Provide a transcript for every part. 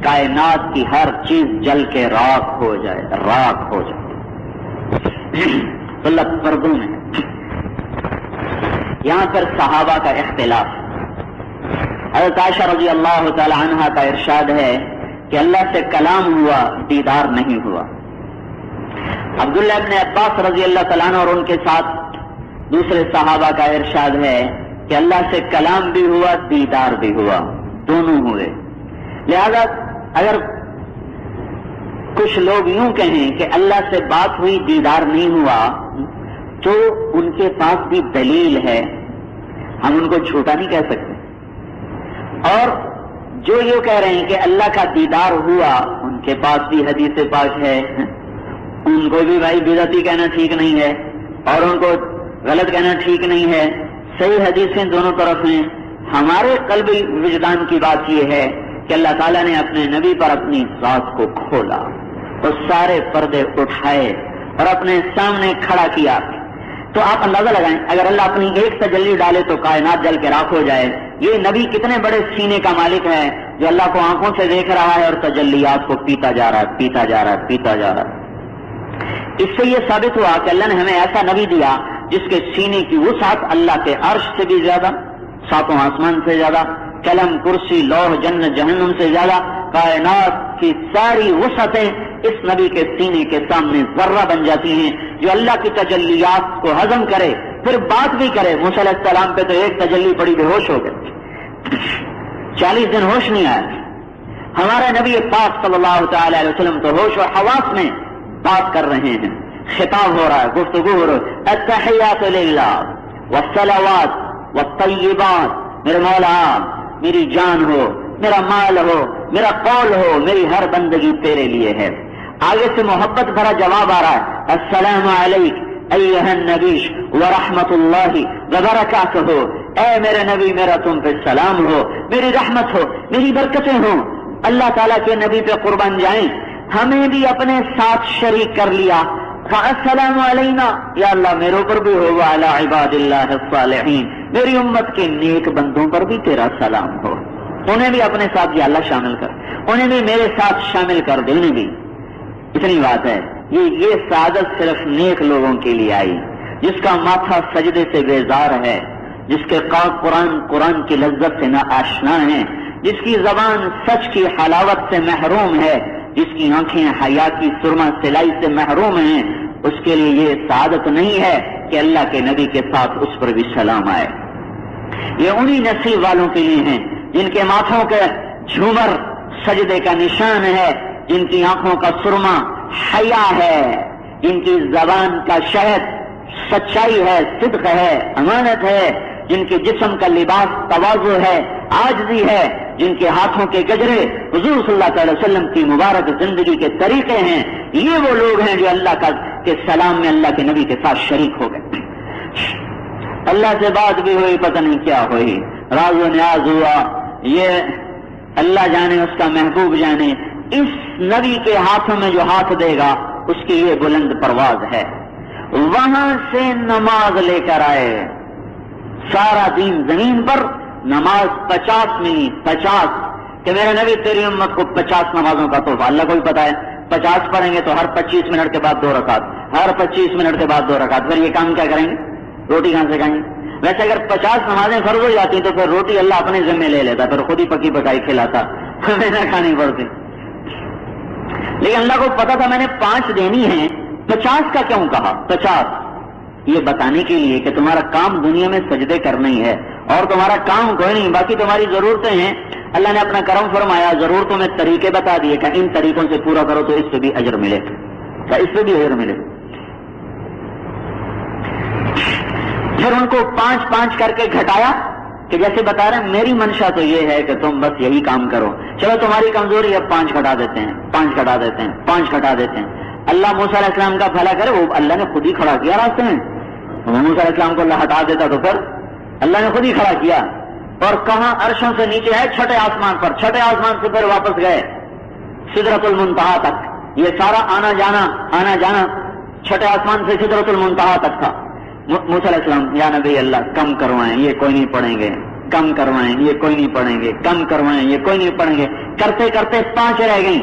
کائنات کی ہر چیز جل کے راکھ ہو جائے، راکھ ہو جائے۔ اللہ پردوں میں یہاں پر صحابہ کا اختلاف۔ حضرت عائشہ رضی اللہ تعالی عنہا کا ارشاد ہے کہ اللہ سے کلام ہوا، دیدار نہیں ہوا۔ عبداللہ ابن عباس رضی اللہ تعالیٰ عنہ اور ان کے ساتھ دوسرے صحابہ کا ارشاد ہے کہ اللہ سے کلام بھی ہوا، دیدار بھی ہوا، دونوں ہوئے۔ لہذا اگر کچھ لوگ یوں کہیں کہ اللہ سے بات ہوئی، دیدار نہیں ہوا، تو ان کے پاس بھی دلیل ہے، ہم ان کو جھوٹا نہیں کہہ سکتے۔ اور جو یہ کہہ رہے ہیں کہ اللہ کا دیدار ہوا، ان کے پاس بھی حدیث پاک ہے، ان کو بھی بھائی بدعتی کہنا ٹھیک نہیں ہے اور ان کو غلط کہنا ٹھیک نہیں ہے۔ صحیح حدیثیں دونوں طرف ہیں۔ ہمارے قلبی وجدان کی بات یہ ہے کہ اللہ تعالیٰ نے اپنے نبی پر اپنی ذات کو کھولا اور سارے پردے اٹھائے اور اپنے سامنے کھڑا کیا۔ تو آپ اندازہ لگائیں، اگر اللہ اپنی ایک تجلی ڈالے تو کائنات جل کے راکھ ہو جائے۔ یہ نبی کتنے بڑے سینے کا مالک ہے جو اللہ کو آنکھوں سے دیکھ رہا ہے اور تجلیات کو پیتا جا رہا ہے، پیتا جا رہا ہے، پیتا جا رہا ہے۔ اس سے یہ ثابت ہوا کہ اللہ نے ہمیں ایسا نبی دیا جس کے سینے کی وسعت اللہ کے عرش سے بھی زیادہ، ساتوں آسمان سے زیادہ، قلم، کرسی، لوح، جنت، جہنم سے زیادہ، کائنات کی ساری وسعتیں اس نبی کے سینے کے سامنے ذرہ بن جاتی ہیں، جو اللہ کی تجلیات کو ہضم کرے، پھر بات بھی کرے۔ موسیٰ علیہ السلام پہ تو ایک تجلی پڑی، بے ہوش ہو گئے، 40 دن ہوش نہیں آیا۔ ہمارا نبی پاک صلی اللہ تعالی علیہ وسلم تو ہوش و حواس میں بات کر رہے ہیں، خطاب ہو رہا ہے، گفتگو ہو رہا ہے۔ التحیات للہ والصلوات والطیبات، میرے مولا میری جان ہو، میرا مال ہو، میرا قول ہو، میری ہر بندگی تیرے لیے ہے۔ آگے سے محبت بھرا جواب آ رہا ہے، السلام علیک ایھا النبی ورحمۃ اللہ وبرکاتہ، اے میرے نبی میرا تم پہ سلام ہو، میری رحمت ہو، میری برکتیں ہوں۔ اللہ تعالیٰ کے نبی پہ قربان جائیں، ہمیں بھی اپنے ساتھ شریک کر لیا۔ السلام علینا، یا اللہ میرے اوپر بھی ہو، وعلی عباد اللہ الصالحین، میری امت کے نیک بندوں پر بھی تیرا سلام ہو، انہیں بھی اپنے ساتھ یا اللہ شامل کر، انہیں بھی میرے ساتھ شامل کر دے، انہیں بھی۔ اتنی بات ہے، یہ سعادت صرف نیک لوگوں کے لیے آئی، جس کا ماتھا سجدے سے بیزار ہے، جس کے قرآن کی لذت سے نہ آشنا ہے، جس کی زبان سچ کی حلاوت سے محروم ہے، جس کی آنکھیں حیا کی سرما سلائی سے محروم ہیں، اس کے لیے یہ سعادت نہیں ہے کہ اللہ کے نبی کے ساتھ اس پر بھی سلام آئے۔ یہ انہی نصیب والوں کے لیے ہیں جن کے ماتھوں کے جھومر سجدے کا نشان ہے، جن کی آنکھوں کا سرما حیا ہے، جن کی زبان کا شہد سچائی ہے، صدق ہے، امانت ہے، جن کے جسم کا لباس تواضع ہے، عاجزی ہے، جن کے ہاتھوں کے گجرے حضور صلی اللہ علیہ وسلم کی مبارک زندگی کے طریقے ہیں۔ یہ وہ لوگ ہیں جو اللہ کے سلام میں اللہ کے نبی کے ساتھ شریک ہو گئے۔ اللہ سے بات بھی ہوئی، پتہ نہیں کیا ہوئی، راز و نیاز ہوا، یہ اللہ جانے، اس کا محبوب جانے۔ اس نبی کے ہاتھوں میں جو ہاتھ دے گا اس کی یہ بلند پرواز ہے۔ وہاں سے نماز لے کر آئے، سارا دین زمین پر نماز 50 منٹ 50، کہ میرے نبی تیری امت کو 50 نمازوں کا تحفہ، اللہ کو بھی پتا ہے 50 پڑھیں گے تو ہر 25 منٹ کے بعد 2 رکعت، ہر 25 منٹ کے بعد 2 رکعت، پھر یہ کام کیا کریں گے؟ روٹی کہاں سے کھائیں گے؟ ویسے اگر 50 نمازیں فرض ہو جاتی تو پھر روٹی اللہ اپنے ذمہ لے لیتا، پھر خود ہی پکی پکائی کھلاتا، ہمیں نہ کھانی پڑتی۔ لیکن اللہ کو پتا تھا میں نے 5 دینی ہیں، 50 کا کیوں کہا؟ 50 یہ بتانے کے لیے کہ تمہارا کام دنیا میں سجدے کرنا ہی ہے اور تمہارا کام کوئی نہیں، باقی تمہاری ضرورتیں ہیں۔ اللہ نے اپنا کرم فرمایا، ضرورتوں میں طریقے بتا دیے کہ ان طریقوں سے پورا کرو تو اس سے بھی اجر ملے، اس سے بھی اجر ملے۔ پھر ان کو 5 کر کے گھٹایا کہ جیسے بتا رہے ہیں میری منشا تو یہ ہے کہ تم بس یہی کام کرو، چلو تمہاری کمزوری ہے 5 گھٹا دیتے ہیں، 5 گھٹا دیتے ہیں، 5 گھٹا دیتے ہیں۔ اللہ موسیٰ علیہ السلام کا بھلا کرے، وہ اللہ نے خود ہی کھڑا کیا راستے میں، موسیٰ علیہ السلام کو اللہ ہٹا دیتا تو پھر اللہ نے خود ہی کھڑا کیا، اور کہاں عرشوں سے نیچے ہے، چھٹے آسمان پر، چھٹے آسمان سے پھر واپس گئے سدرۃ المنتہا تک۔ یہ سارا آنا جانا چھٹے آسمان سے سدرۃ المنتہا تک تھا۔ موسیٰ علیہ السلام، یا نبی اللہ کم کروائیں، یہ کوئی نہیں پڑھیں گے، کم کروائیں یہ کوئی نہیں پڑھیں گے، کم کروائیں یہ کوئی نہیں پڑھیں گے، کرتے کرتے 5 رہ گئیں۔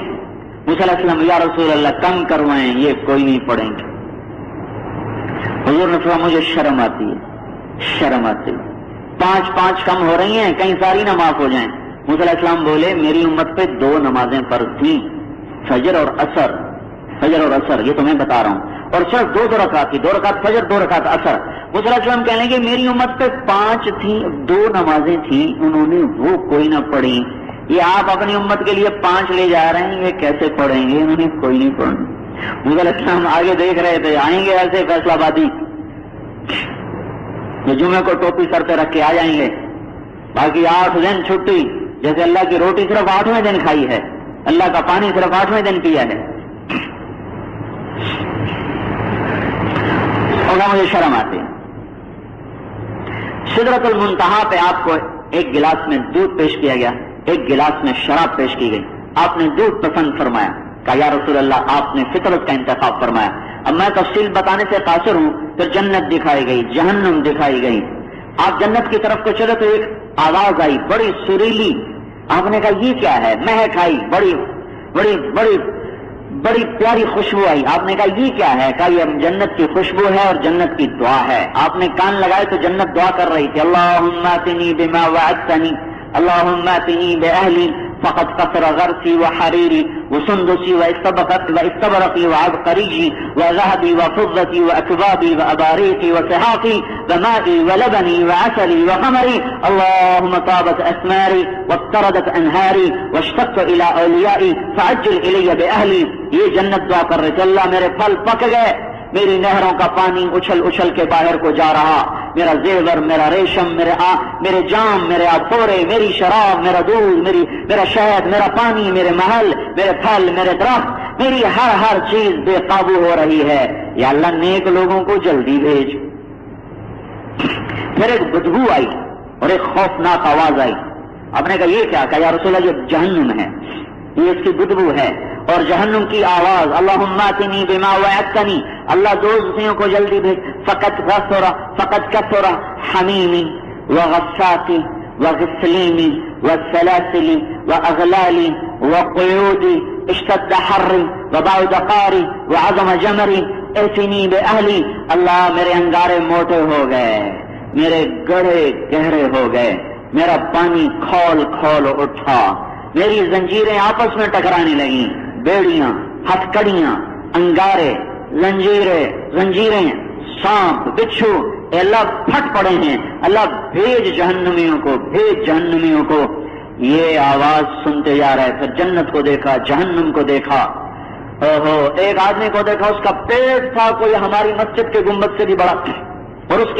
موسیٰ علیہ السلام یا رسول اللہ کم کروائیں یہ کوئی نہیں پڑھیں گے۔ حضور نے فرمایا مجھے شرم آتی ہے، شرم آتی ہے، 5 کم ہو رہی ہیں، کہیں ساری نہ معاف ہو جائیں۔ موسیٰ علیہ السلام بولے میری امت پہ 2 نمازیں فرض تھیں، فجر اور عصر، فجر اور عصر، یہ تو میں بتا رہا ہوں، اور صرف 2 رکعت تھی، 2 رکعت فجر 2 رکعت عصر۔ موسیٰ علیہ السلام کہنے کہ میری امت پہ 5 تھیں، 2 نمازیں تھیں، انہوں نے وہ کوئی نہ پڑھی، یہ آپ اپنی امت کے لیے 5 لے جا رہے ہیں، یہ کیسے پڑھیں گے؟ انہوں نے کوئی نہیں پڑھا۔ موسیٰ علیہ السلام آگے دیکھ رہے تھے، آئیں گے ایسے فیصلہ بادی جو جمعے کو ٹوپی سر پہ رکھ کے آ جائیں گے، باقی 8 دن چھٹی، جیسے اللہ کی روٹی صرف 8ویں دن کھائی ہے، اللہ کا پانی صرف 8ویں دن پیا ہے۔ اور مجھے شرم آتی ہے۔ سدرۃ المنتہا پہ آپ کو ایک گلاس میں دودھ پیش کیا گیا، ایک گلاس میں شراب پیش کی گئی، آپ نے دودھ پسند فرمایا، کہا یا رسول اللہ آپ نے فطرت کا انتخاب فرمایا۔ اب میں تفصیل بتانے سے قاصر ہوں، پھر جنت دکھائی گئی، جہنم دکھائی گئی، آپ جنت کی طرف کو چلے تو ایک آواز آئی بڑی سریلی، آپ نے کہا یہ کیا ہے؟ مہک آئی، بڑی بڑی بڑی بڑی پیاری خوشبو آئی، آپ نے کہا یہ کیا ہے؟ کہا یہ جنت کی خوشبو ہے اور جنت کی دعا ہے۔ آپ نے کان لگائے تو جنت دعا کر رہی تھی، اللہم آتنی بما وعدتنی، اللہم آتنی بأہلی فقد قصر غرسی وحریری وسندسی واستبرقی وعبقریجی وذهبی وفضتی واکبابی واباریقی وصحافی ومائی ولبنی وعسلی وخمری اللہم طابت اسماری واضطردت انہاری واشتقت الى اولیائی فعجل الی بأہلی۔ یہ جنت دعا کر رہے تھے، اللہ میرے پھل پک گئے، میری نہروں کا پانی اچھل اچھل کے باہر کو جا رہا، میرا زیور، میرا ریشم، میرے جام، میرے آپورے، میری شراب، میرا دودھ، میرا شہد، میرا پانی، میرے محل، میرے پھل، میرے درخت، میری ہر چیز بے قابو ہو رہی ہے، یا اللہ نیک لوگوں کو جلدی بھیج۔ پھر ایک بدبو آئی اور ایک خوفناک آواز آئی، آپ نے کہا یہ کیا؟ کہا یا رسول اللہ یہ جہنم ہے، یہ اس کی بدبو ہے اور جہنم کی آواز، اللہم آتنی بما وعدتنی، اللہ دوزخیوں کو جلدی بھیج۔ فقد کثر حمیمی وغساقی وغسلیمی وسلاسلی واغلالی وقیودی اشتد حری وبعد قاری وعظم جمری ائتنی بأہلی۔ اللہ میرے انگارے موٹے ہو گئے، میرے گڑھے گہرے ہو گئے، میرا پانی کھول کھول اٹھا، میری زنجیریں آپس میں ٹکرانے لگیں، بیڑیاں، ہتھکڑیاں، انگارے، زنجیریں، سانپ، بچھو، اللہ پھٹ پڑے ہیں، اللہ بھیج جہنمیوں کو، بھیج جہنمیوں کو۔ یہ آواز سنتے جا رہے، پھر جنت کو دیکھا، جہنم کو دیکھا، ایک آدمی کو دیکھا اس کا پیٹ تھا کوئی ہماری مسجد کے گنبد سے بھی بڑا، اور اس کے